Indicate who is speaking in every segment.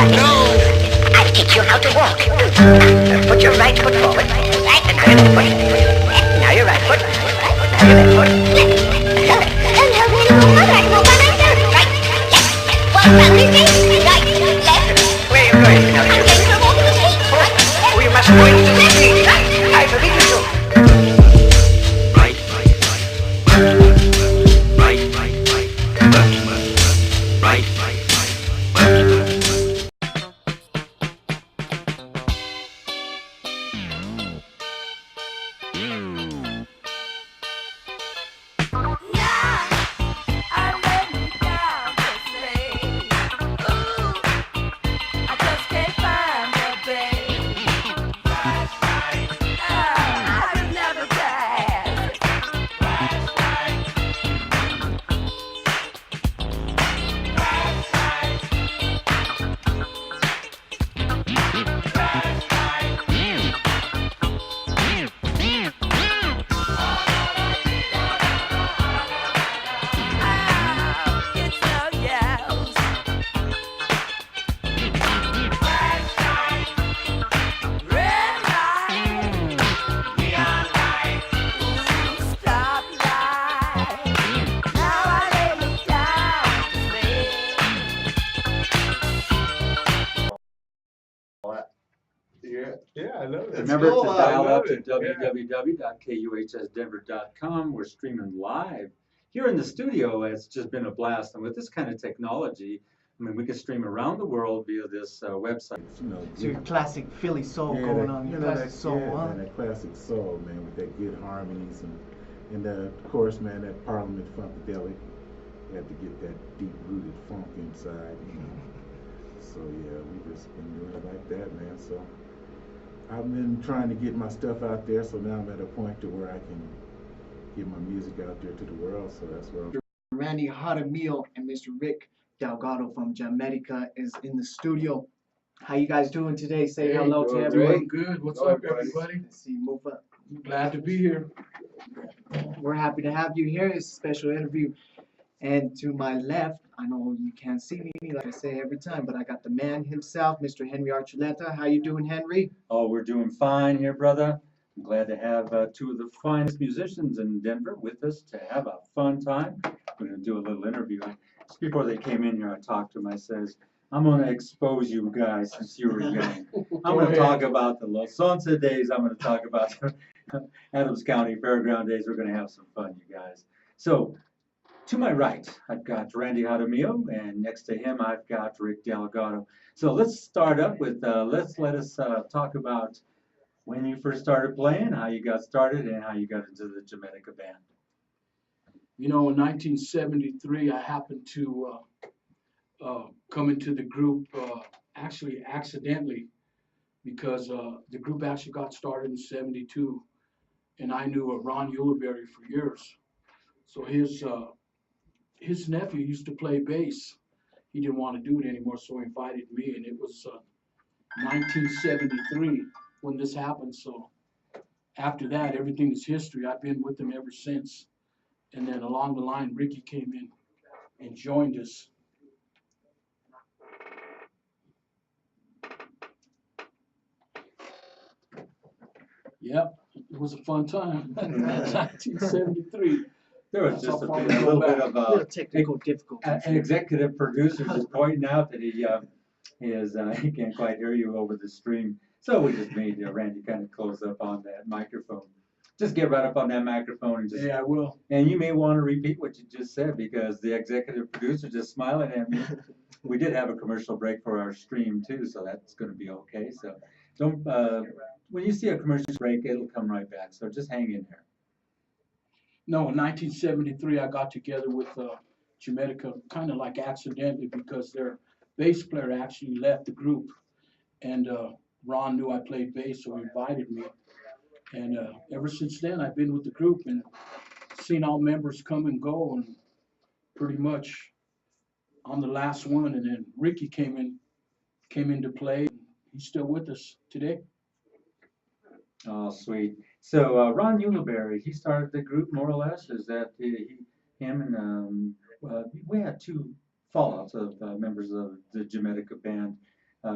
Speaker 1: No. I'll teach you how to walk. Put your right foot forward. Right. And now your left foot. Now your right foot. Now your left foot. Where are you going? Now you oh, you must go into the street. I forbid you to. Right,
Speaker 2: Yeah, I love it.
Speaker 3: Remember to dial up to www.kuhsdenver.com. We're streaming live here in the studio. It's just been a blast, and with this kind of technology, I mean, we can stream around the world via this website.
Speaker 4: You know,
Speaker 5: So your classic Philly soul going on. Your classic soul, huh?
Speaker 4: that classic soul, man, with that good harmonies and of course, man, that Parliament Funkadelic. You had to get that deep-rooted funk inside, you know. So yeah, we just been doing it like that, man. So I've been trying to get my stuff out there, so now I'm at a point to where I can get my music out there to the world. So that's where I'm.
Speaker 5: Randy Jaramillo and Mr. Rick Delgado from Jamaica is in the studio. How you guys doing today? Say hello to everyone.
Speaker 2: Good. What's up, everybody?
Speaker 5: Let's see, move up.
Speaker 2: Glad to be here.
Speaker 5: We're happy to have you here. It's a special interview. And to my left, I know you can't see me like I say every time, but I got the man himself, Mr. Henry Archuleta. How you doing, Henry?
Speaker 3: Oh, we're doing fine here, brother. I'm glad to have two of the finest musicians in Denver with us to have a fun time. We're going to do a little interview. Just before they came in here, I talked to them. I says, I'm going to expose you guys since you were young. I'm going to talk about the Los Once days. I'm going to talk about Adams County Fairground days. We're going to have some fun, you guys. So, to my right, I've got Randy Jaramillo, and next to him, I've got Rick Delgado. So let's start up with, let us talk about when you first started playing, how you got started, and how you got into the Jamaica band.
Speaker 2: You know, in 1973, I happened to come into the group actually accidentally because the group actually got started in 72, and I knew Ron Uliberry for years. So his nephew used to play bass. He didn't want to do it anymore, so he invited me, and it was 1973 when this happened. So after that, everything is history. I've been with them ever since. And then along the line, Ricky came in and joined us. Yep, it was a fun time. 1973.
Speaker 3: There was just a little bit of
Speaker 5: little technical difficulties.
Speaker 3: an executive producer just pointing out that he can't quite hear you over the stream. So we just made Randy kind of close up on that microphone. Just get right up on that microphone and just.
Speaker 2: Yeah, I will.
Speaker 3: And you may want to repeat what you just said because the executive producer just smiling at me. We did have a commercial break for our stream too, so that's going to be okay. So don't. When you see a commercial break, it'll come right back. So just hang in there.
Speaker 2: No, in 1973, I got together with Jamaica kind of like accidentally because their bass player actually left the group. And Ron knew I played bass, so he invited me. And ever since then, I've been with the group and seen all members come and go. And pretty much I'm the last one. And then Ricky came into play. He's still with us today.
Speaker 3: Oh, sweet. So Ron Uliberry, he started the group more or less. Is that him and we had two fallouts of members of the Jamaica band.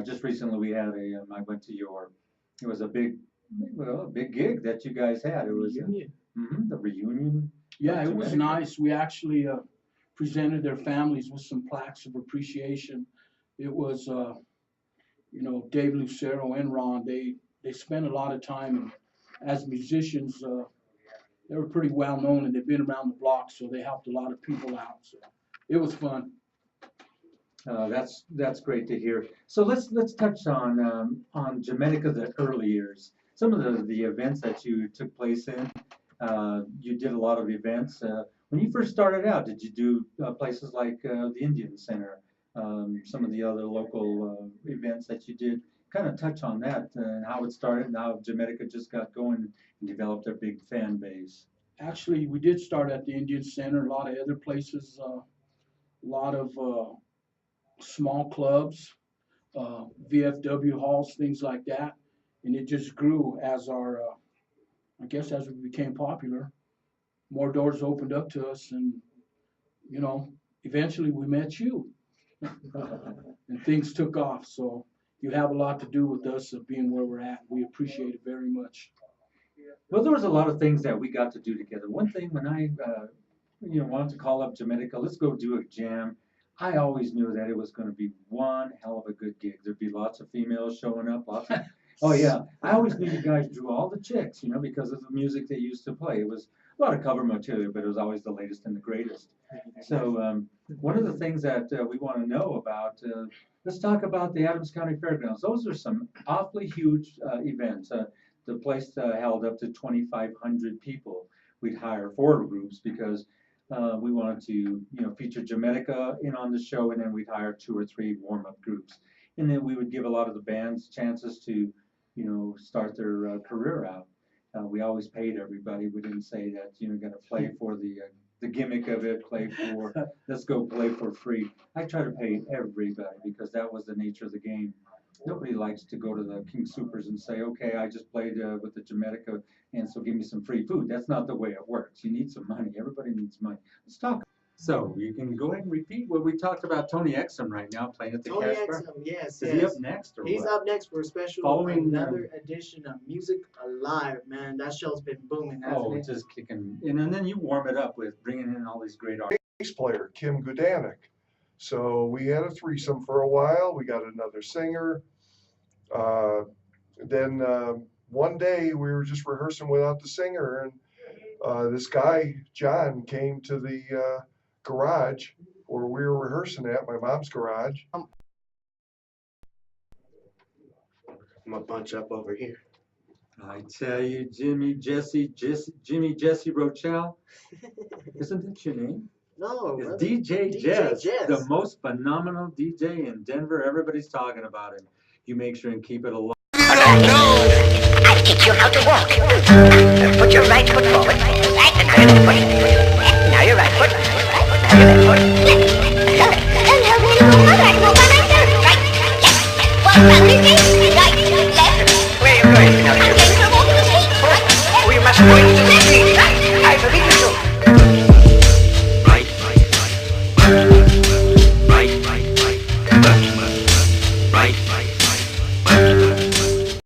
Speaker 3: Just recently we had I went to it was a big, well, a big gig that you guys had. It was the reunion.
Speaker 2: Yeah,
Speaker 3: of
Speaker 2: it was
Speaker 3: Jamaica.
Speaker 2: nice. We actually presented their families with some plaques of appreciation. It was, Dave Lucero and Ron, they spent a lot of time, and as musicians, they were pretty well known, and they've been around the block, so they helped a lot of people out. So it was fun.
Speaker 3: That's great to hear. So let's touch on Jamaica, the early years. Some of the events that you took place in. You did a lot of events. When you first started out, did you do places like the Indian Center, some of the other local events that you did? Kind of touch on that and how it started and how Jamaica just got going and developed a big fan base.
Speaker 2: Actually, we did start at the Indian Center, a lot of other places, a lot of small clubs, VFW halls, things like that. And it just grew as as we became popular, more doors opened up to us, and, eventually we met you. And things took off. So you have a lot to do with us of being where we're at. We appreciate it very much.
Speaker 3: Well, there was a lot of things that we got to do together. One thing when I, wanted to call up Jamaica, let's go do a jam. I always knew that it was going to be one hell of a good gig. There'd be lots of females showing up, oh yeah, I always knew you guys drew all the chicks, because of the music they used to play. It was a lot of cover material, but it was always the latest and the greatest. So one of the things that we want to know about, let's talk about the Adams County Fairgrounds. Those are some awfully huge events. The place held up to 2,500 people. We'd hire 4 groups because we wanted to, feature Jamaica in on the show, and then we'd hire 2 or 3 warm-up groups. And then we would give a lot of the bands chances to, start their career out. We always paid everybody. We didn't say that, going to play for the gimmick of it, let's go play for free. I try to pay everybody because that was the nature of the game. Nobody likes to go to the King Supers and say, okay, I just played with the Jamaica, and so give me some free food. That's not the way it works. You need some money. Everybody needs money. Let's talk. So you can go ahead and repeat what we talked about. Tony Exum right now playing at the
Speaker 5: Tony
Speaker 3: Cash Bar.
Speaker 5: Exum, yes.
Speaker 3: Is he up next or
Speaker 5: He's
Speaker 3: what?
Speaker 5: up next for a special,
Speaker 3: Following,
Speaker 5: another edition of Music Alive, man. That show's been booming, hasn't it?
Speaker 3: It's just kicking. And then you warm it up with bringing in all these great artists.
Speaker 6: Bass player, Kim Gudanik. So we had a threesome for a while. We got another singer. Then one day we were just rehearsing without the singer, and this guy, John, came to the garage where we were rehearsing at, my mom's garage.
Speaker 7: I'm gonna bunch up over here.
Speaker 3: I tell you, Jimmy Jesse Rochelle, isn't that your name?
Speaker 7: No,
Speaker 3: It's
Speaker 7: brother.
Speaker 3: DJ Jess, the most phenomenal DJ in Denver. Everybody's talking about him. You make sure and keep it alive.
Speaker 1: I teach you how to walk. Put your right foot forward, and now your left foot. Now your right foot. Now your left foot.